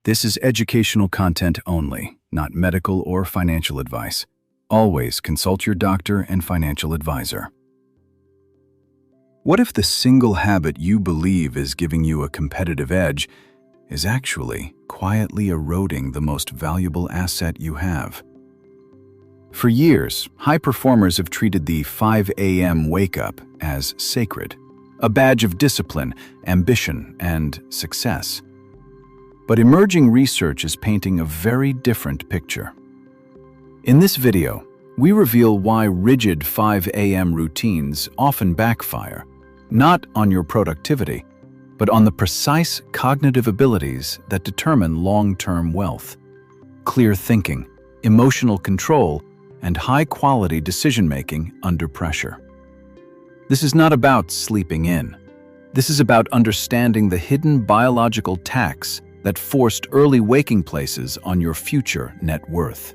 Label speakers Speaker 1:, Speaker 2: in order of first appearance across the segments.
Speaker 1: This is educational content only, not medical or financial advice. Always consult your doctor and financial advisor. What if the single habit you believe is giving you a competitive edge is actually quietly eroding the most valuable asset you have? For years, high performers have treated the 5 a.m. wake-up as sacred, a badge of discipline, ambition, and success. But emerging research is painting a very different picture. In this video, we reveal why rigid 5 a.m. routines often backfire, not on your productivity, but on the precise cognitive abilities that determine long-term wealth, clear thinking, emotional control, and high-quality decision-making under pressure. This is not about sleeping in. This is about understanding the hidden biological tax that forced early waking places on your future net worth.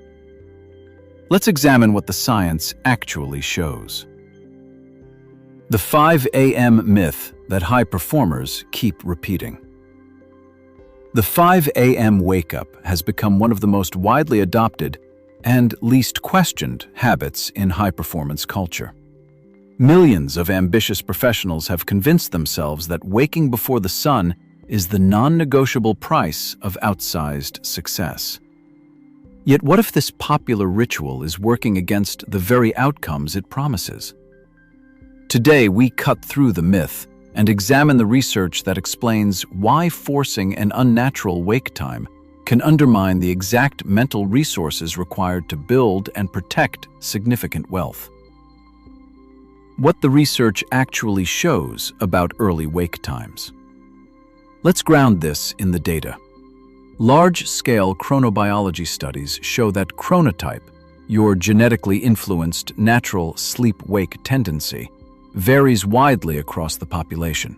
Speaker 1: Let's examine what the science actually shows. The 5 a.m. myth that high performers keep repeating. The 5 a.m. wake-up has become one of the most widely adopted and least questioned habits in high-performance culture. Millions of ambitious professionals have convinced themselves that waking before the sun is the non-negotiable price of outsized success. Yet what if this popular ritual is working against the very outcomes it promises? Today, we cut through the myth and examine the research that explains why forcing an unnatural wake time can undermine the exact mental resources required to build and protect significant wealth. What the research actually shows about early wake times. Let's ground this in the data. Large-scale chronobiology studies show that chronotype, your genetically influenced natural sleep-wake tendency, varies widely across the population.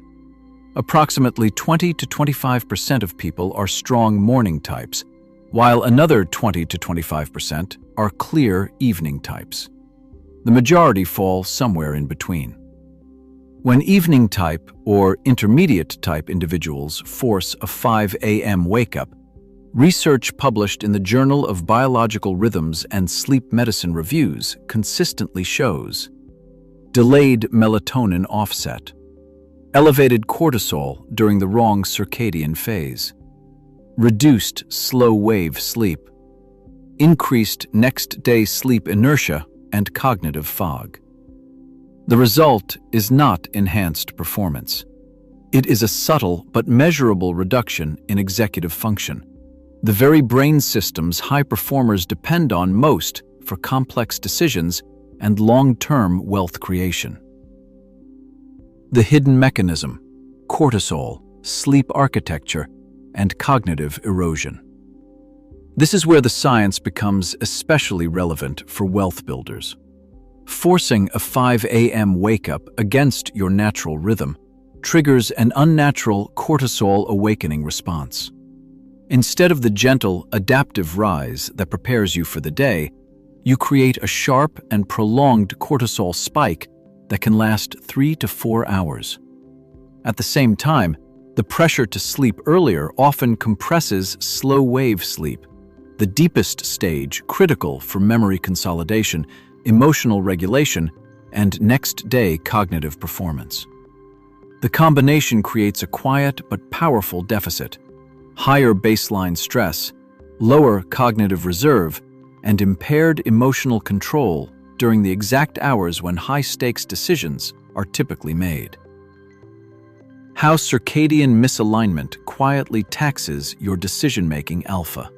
Speaker 1: Approximately 20 to 25% of people are strong morning types, while another 20 to 25% are clear evening types. The majority fall somewhere in between. When evening type or intermediate type individuals force a 5 a.m. wake-up, research published in the Journal of Biological Rhythms and Sleep Medicine Reviews consistently shows delayed melatonin offset, elevated cortisol during the wrong circadian phase, reduced slow-wave sleep, increased next-day sleep inertia and cognitive fog. The result is not enhanced performance. It is a subtle but measurable reduction in executive function, the very brain systems high performers depend on most for complex decisions and long-term wealth creation. The hidden mechanism: cortisol, sleep architecture, and cognitive erosion. This is where the science becomes especially relevant for wealth builders. Forcing a 5 a.m. wake-up against your natural rhythm triggers an unnatural cortisol awakening response. Instead of the gentle, adaptive rise that prepares you for the day, you create a sharp and prolonged cortisol spike that can last 3 to 4 hours. At the same time, the pressure to sleep earlier often compresses slow-wave sleep, the deepest stage critical for memory consolidation, emotional regulation, and next-day cognitive performance. The combination creates a quiet but powerful deficit: higher baseline stress, lower cognitive reserve, and impaired emotional control during the exact hours when high-stakes decisions are typically made. How circadian misalignment quietly taxes your decision-making alpha.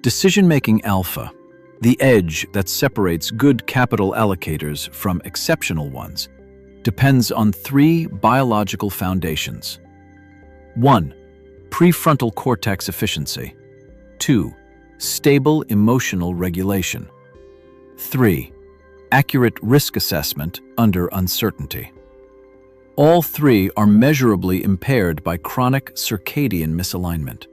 Speaker 1: Decision-making alpha, the edge that separates good capital allocators from exceptional ones, depends on 3 biological foundations. 1. Prefrontal cortex efficiency. 2. Stable emotional regulation. 3. Accurate risk assessment under uncertainty. All 3 are measurably impaired by chronic circadian misalignment.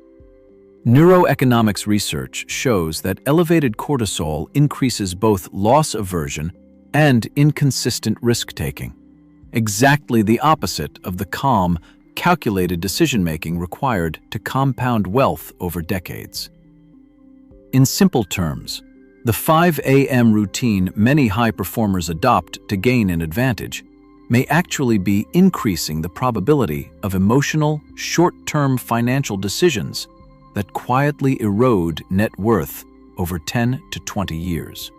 Speaker 1: Neuroeconomics research shows that elevated cortisol increases both loss aversion and inconsistent risk-taking, exactly the opposite of the calm, calculated decision-making required to compound wealth over decades. In simple terms, the 5 a.m. routine many high performers adopt to gain an advantage may actually be increasing the probability of emotional, short-term financial decisions that quietly erode net worth over 10 to 20 years.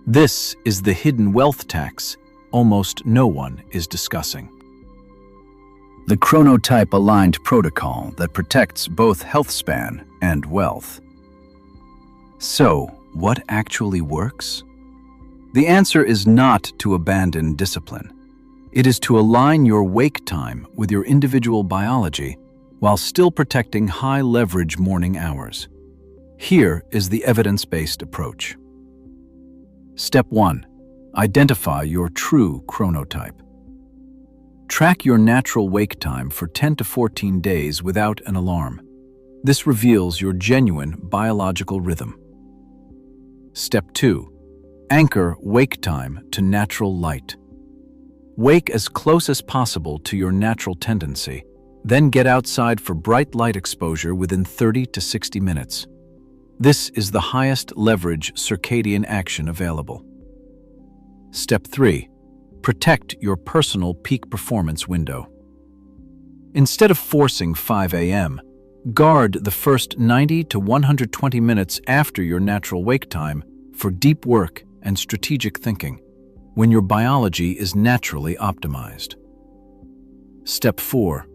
Speaker 1: This is the hidden wealth tax almost no one is discussing. The Chronotype-Aligned protocol that protects both healthspan and wealth. So, what actually works? The answer is not to abandon discipline. It is to align your wake time with your individual biology while still protecting high-leverage morning hours. Here is the evidence-based approach. Step 1. Identify your true chronotype. Track your natural wake time for 10 to 14 days without an alarm. This reveals your genuine biological rhythm. Step 2. Anchor wake time to natural light. Wake as close as possible to your natural tendency, then get outside for bright light exposure within 30 to 60 minutes. This is the highest leverage circadian action available. Step 3. Protect your personal peak performance window. Instead of forcing 5 a.m., guard the first 90 to 120 minutes after your natural wake time for deep work and strategic thinking, when your biology is naturally optimized. Step 4.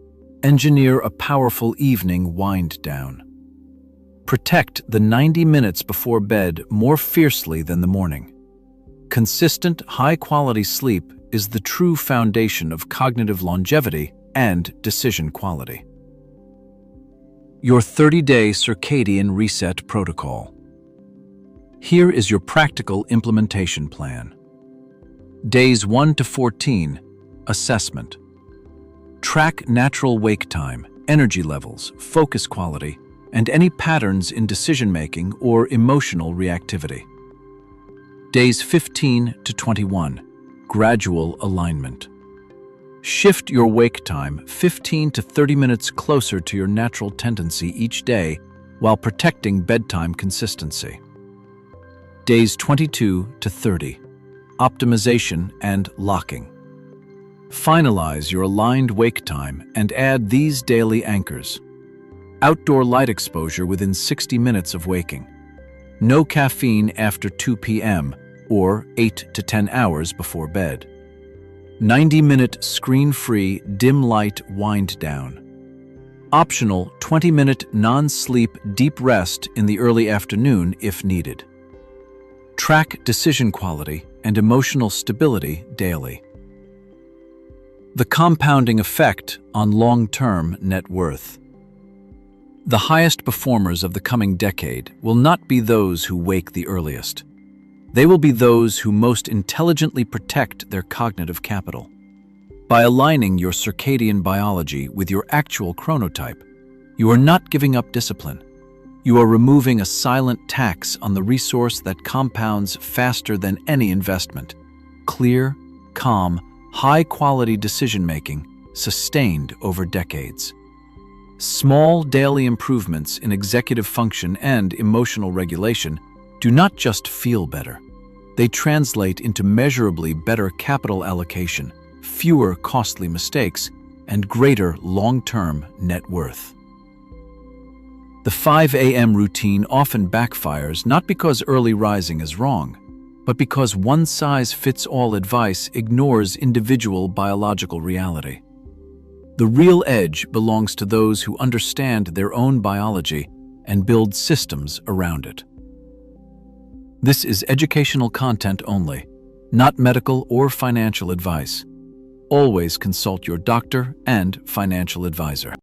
Speaker 1: Engineer a powerful evening wind down. Protect the 90 minutes before bed more fiercely than the morning. Consistent, high-quality sleep is the true foundation of cognitive longevity and decision quality. Your 30-day circadian reset protocol. Here is your practical implementation plan. Days 1 to 14, assessment. Track natural wake time, energy levels, focus quality, and any patterns in decision-making or emotional reactivity. Days 15 to 21, gradual alignment. Shift your wake time 15 to 30 minutes closer to your natural tendency each day while protecting bedtime consistency. Days 22 to 30, optimization and locking. Finalize your aligned wake time and add these daily anchors. Outdoor light exposure within 60 minutes of waking. No caffeine after 2 p.m. or 8 to 10 hours before bed. 90-minute screen-free dim light wind down. Optional 20-minute non-sleep deep rest in the early afternoon if needed. Track decision quality and emotional stability daily. The compounding effect on long-term net worth. The highest performers of the coming decade will not be those who wake the earliest. They will be those who most intelligently protect their cognitive capital. By aligning your circadian biology with your actual chronotype, you are not giving up discipline. You are removing a silent tax on the resource that compounds faster than any investment. Clear, calm, high-quality decision-making sustained over decades. Small daily improvements in executive function and emotional regulation do not just feel better. They translate into measurably better capital allocation, fewer costly mistakes, and greater long-term net worth. The 5 a.m. routine often backfires not because early rising is wrong, but because one-size-fits-all advice ignores individual biological reality. The real edge belongs to those who understand their own biology and build systems around it. This is educational content only, not medical or financial advice. Always consult your doctor and financial advisor.